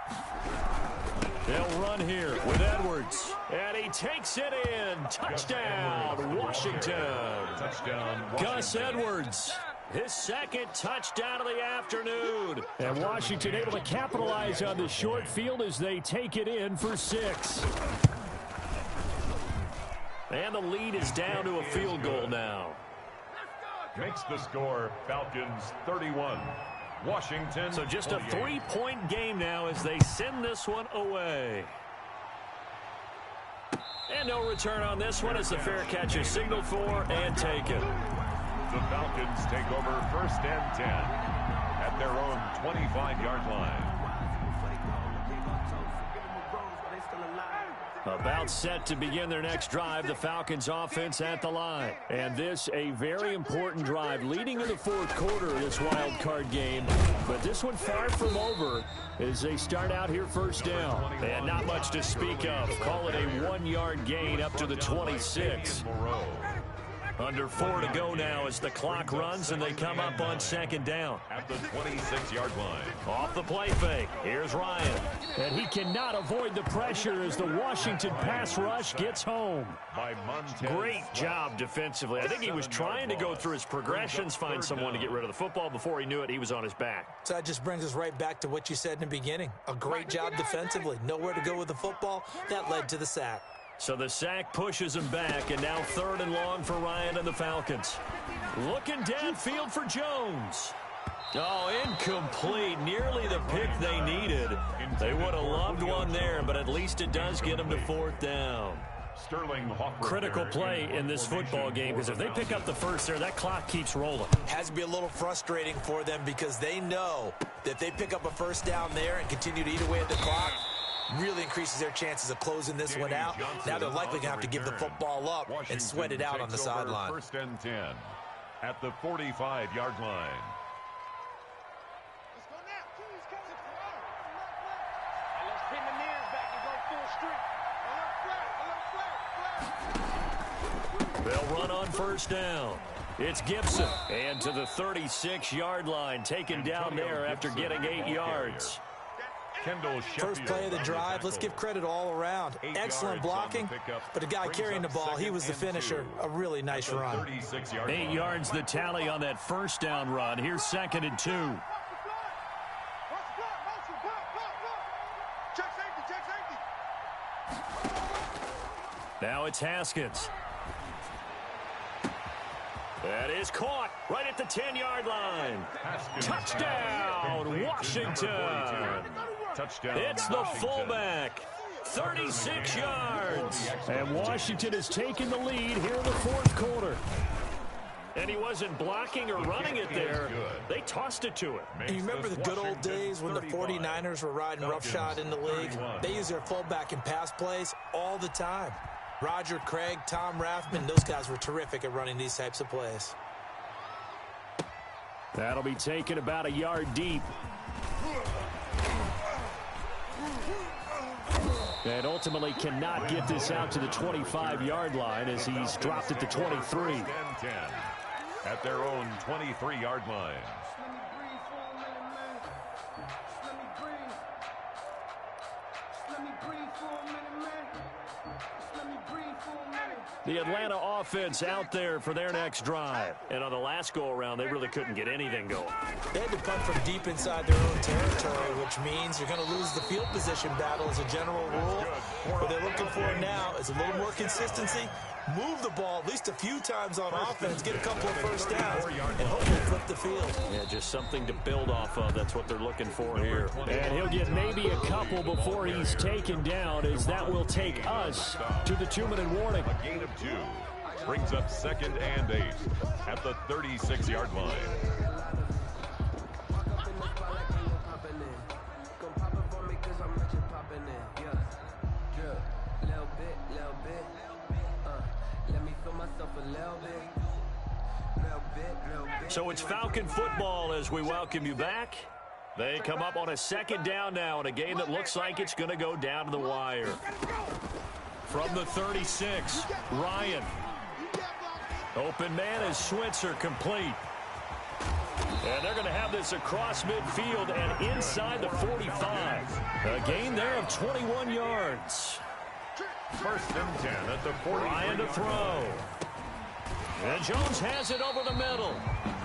They'll run here with Edwards. And he takes it in. Touchdown, Washington. Touchdown, Gus Edwards. His 2nd touchdown of the afternoon. And Washington able to capitalize on the short field as they take it in for 6. And the lead is down to a field goal now. Makes the score Falcons 31. Washington. So just a 3-point game now as they send this one away. And no return on this one as the fair catch is signaled for and taken. The Falcons take over 1st and 10 at their own 25-yard line. About set to begin their next drive, the Falcons offense at the line. And this a very important drive leading in the 4th quarter of this wild card game. But this one far from over as they start out here 1st down. And not much to speak of. Call it a 1-yard gain up to the 26. Under 4 to go now as the clock runs and they come up on second down. At the 26-yard line. Off the play fake. Here's Ryan. And he cannot avoid the pressure as the Washington pass rush gets home. Great job defensively. I think he was trying to go through his progressions, find someone to get rid of the football. Before he knew it, he was on his back. So that just brings us right back to what you said in the beginning. A great job defensively. Nowhere to go with the football. That led to the sack. So the sack pushes him back, and now 3rd and long for Ryan and the Falcons. Looking downfield for Jones. Oh, incomplete. Nearly the pick they needed. They would have loved one there, but at least it does get them to 4th down. Critical play in this football game, because if they pick up the first there, that clock keeps rolling. Has to be a little frustrating for them because they know that if they pick up a first down there and continue to eat away at the clock, really increases their chances of closing this one out. Now they're likely going to have to give the football up and sweat it out on the sideline. 1st and 10 at the 45-yard line. They'll run on 1st down. It's Gibson. And to the 36-yard line, taken down there after getting 8 yards. First play of the drive, let's give credit all around. Excellent blocking, but the guy carrying the ball, he was the finisher. A really nice run. 8 yards the tally on that 1st down run. Here's 2nd and 2. Now it's Haskins. That is caught right at the 10-yard line. Touchdown, Washington. It's the fullback. 36 yards. And Washington has taken the lead here in the 4th quarter. And he wasn't blocking or running it there. They tossed it to him. And you remember the good old days when the 49ers were riding roughshod in the league? They use their fullback in pass plays all the time. Roger Craig, Tom Rathman, those guys were terrific at running these types of plays. That'll be taken about a yard deep. And ultimately cannot get this out to the 25-yard line as he's dropped it to 23. At their own 23-yard line. The Atlanta offense out there for their next drive. And on the last go-around, they really couldn't get anything going. They had to punt from deep inside their own territory, which means you're going to lose the field position battle as a general rule. What they're looking for now is a little more consistency. Move the ball at least a few times on offense, get a couple of first downs, and hopefully flip the field. Yeah, just something to build off of. That's what they're looking for here. And he'll get maybe a couple before he's taken down, as that will take us to the 2-minute warning. A gain of 2 brings up 2nd and 8 at the 36-yard line. So it's Falcon football as we welcome you back. They come up on a 2nd down now in a game that looks like it's going to go down to the wire. From the 36, Ryan. Open man is Switzer, complete. And they're going to have this across midfield and inside the 45. A gain there of 21 yards. 1st and 10 at the 40. Ryan to throw. And Jones has it over the middle.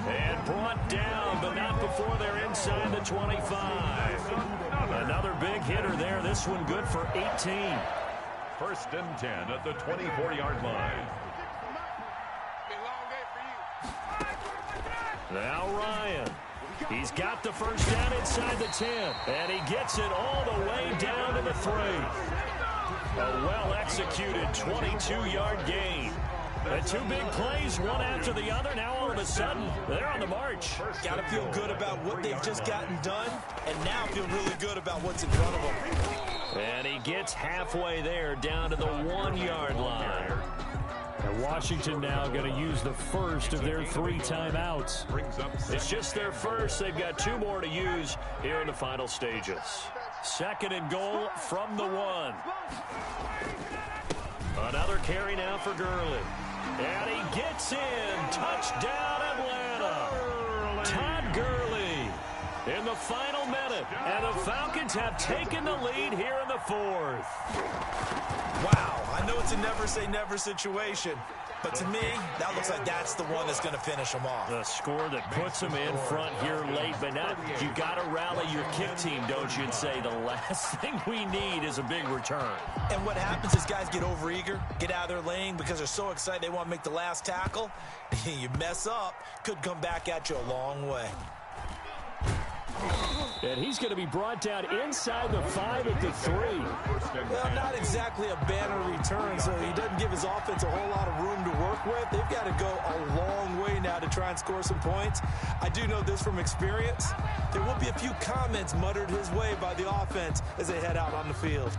And brought down, but not before they're inside the 25. Another big hitter there. This one good for 18. 1st and 10 at the 24-yard line. Now Ryan. He's got the first down inside the 10. And he gets it all the way down to the 3. A well-executed 22-yard gain. And 2 big plays, one after the other. Now all of a sudden, they're on the march. Got to feel good about what they've just gotten done, and now feel really good about what's in front of them. And he gets halfway there, down to the 1-yard line. And Washington now going to use the first of their 3 timeouts. It's just their first. They've got 2 more to use here in the final stages. 2nd and goal from the 1. Another carry now for Gurley. And he gets in. Touchdown, Atlanta. Todd Gurley in the final minute. And the Falcons have taken the lead here in the fourth. Wow, I know it's a never-say-never situation, but to me, that looks like that's the one that's going to finish them off. The score that puts them in front here late, but now you got to rally your kick team, don't you, and say the last thing we need is a big return. And what happens is guys get overeager, get out of their lane because they're so excited they want to make the last tackle. You mess up, could come back at you a long way. And he's going to be brought down inside the 5 at the 3. Well, not exactly a banner return, so he doesn't give his offense a whole lot of room to work with. They've got to go a long way now to try and score some points. I do know this from experience. There will be a few comments muttered his way by the offense as they head out on the field.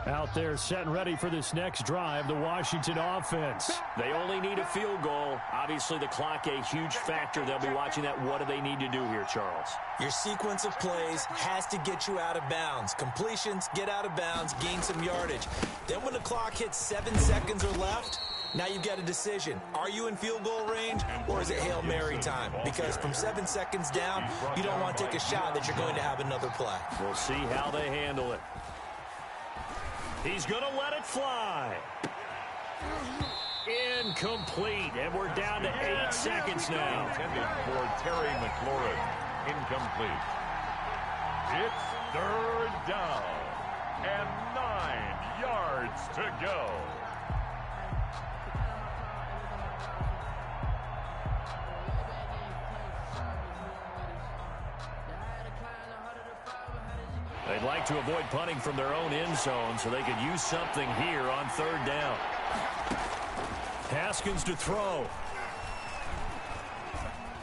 Out there set and ready for this next drive, the Washington offense. They only need a field goal. Obviously, the clock a huge factor. They'll be watching that. What do they need to do here, Charles? Your sequence of plays has to get you out of bounds. Completions, get out of bounds, gain some yardage. Then when the clock hits 7 seconds or left, now you've got a decision. Are you in field goal range, or is it Hail Mary time? Because from 7 seconds down, you don't want to take a shot that you're going to have another play. We'll see how they handle it. He's going to let it fly. Incomplete, and we're down to 8 seconds now. Intended for Terry McLaurin. Incomplete. It's third down and 9 yards to go. They'd like to avoid punting from their own end zone so they could use something here on third down. Haskins to throw.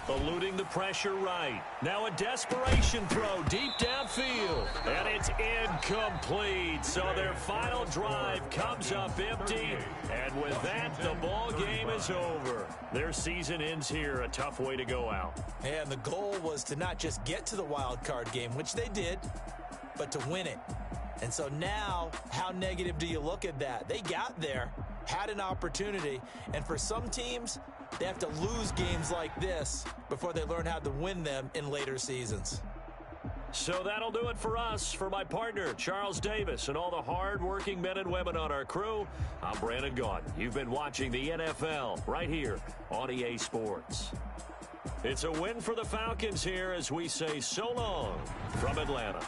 Eluding the pressure right. Now a desperation throw deep downfield. And it's incomplete. So their final drive comes up empty. And with that, the ball game is over. Their season ends here. A tough way to go out. And the goal was to not just get to the wild card game, which they did, but to win it. And so now, how negative do you look at that? They got there, had an opportunity, and for some teams, they have to lose games like this before they learn how to win them in later seasons. So that'll do it for us. For my partner, Charles Davis, and all the hard-working men and women on our crew, I'm Brandon Gaudin. You've been watching the NFL right here on EA Sports. It's a win for the Falcons here as we say so long from Atlanta.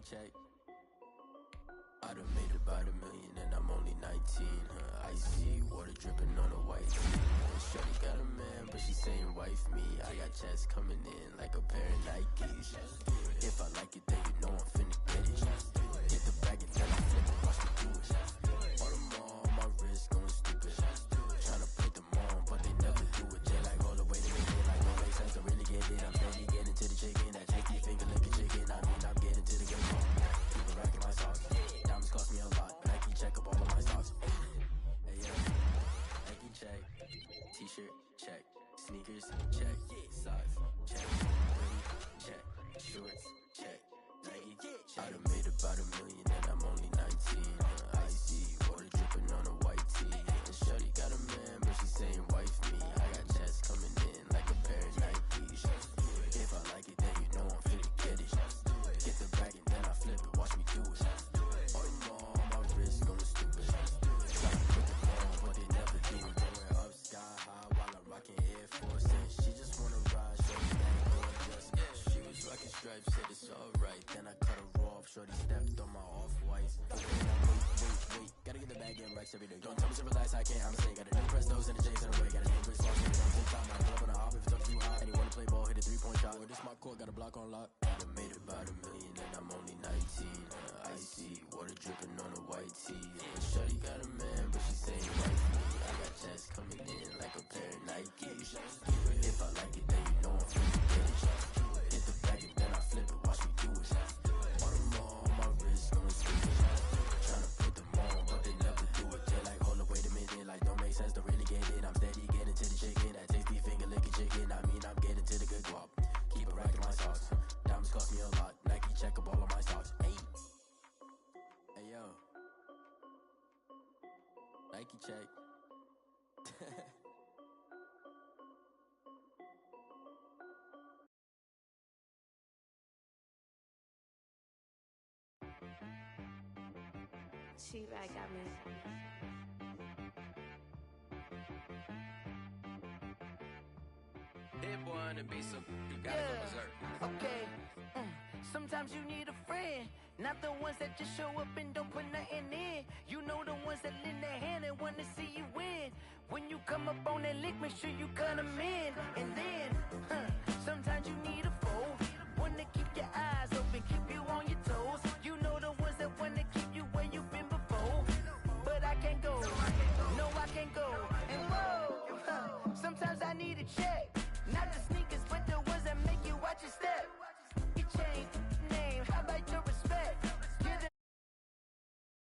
Check. I done made about $1 million and I'm only 19. Icy water dripping on a white tee. Shorty got a man, but she saying wife me. I got checks coming in like a pair of Nikes. If I like it, then you know I'm finna get it. Get the bag and then I flip it, watch me do it. All them on my wrist going stupid. Tryna put them on, but they never do it. They like all the way to make it like no make sense to really get it. I'm steady getting to the chicken. That cheeky finger licking chicken. I mean, I'm getting to the game. People racking my socks. Diamonds cost me a lot, but I can check up all of my stocks. Hey, yeah. Nike check. T-shirt check. Sneakers check. Socks check. Hoodie check. Shorts check. Nike check. I done made about $1 million and I'm only 19. Icy water dripping on a white tee. And shorty got a man, but she saying wife me. I got checks coming in like a pair of Nikes. If I like it, then you know I'm finna get it. Get the bag and then I flip it, watch me do it. All them on my wrist going stupid. Try to put them on, but they never do it. Going up sky high while I'm rocking Air Force. And she just wanna ride, shorty that gorgeous. She was rocking stripes, said it's alright. Then I cut her off, shorty stepped on my off-whites. Then I wait, wait. Gotta get the bag, getting racks every day. Don't tell me to relax, I can't, I'm saying. Got a new Prestos and a J's in the way. Got a new wrist watch, don't take time. I pull up on the hop if it's up too hot. And you wanna play ball, hit a 3-point shot. Well, this my court, got a block on lock. I done made about $1 million and I'm only 19. Icy, water dripping on a white tee. Shorty got a man, but she saying wife me. I got checks coming in like a pair of Nikes. If I like it, then you know I'm finna get it. Hit the bag and then I flip it, watch me do it. On my wrist, going stupid. Tryna put them on, but they never do it. They're like, hold up, wait a minute, like don't make sense, don't really get it. I'm steady getting to the chicken, that tasty finger licking chicken. I mean, I'm getting to the good guap. Keep it racking my socks. Diamonds cost me a lot. Nike check up all of my stocks. Hey, hey yo, Nike check. She right got me. Hit boy on the beat, so you gotta go berserk. Okay. Sometimes you need a friend, not the ones that just show up and don't put nothing in. You know the ones that lend their hand and want to see you win. When you come up on that lick, make sure you cut them in. And then, sometimes you need a foe, one to keep your eyes open, keep you on your toes. You know the ones that want to keep you where you've been before. But I can't go, no I can't go. And whoa, sometimes I need a check, not to sneak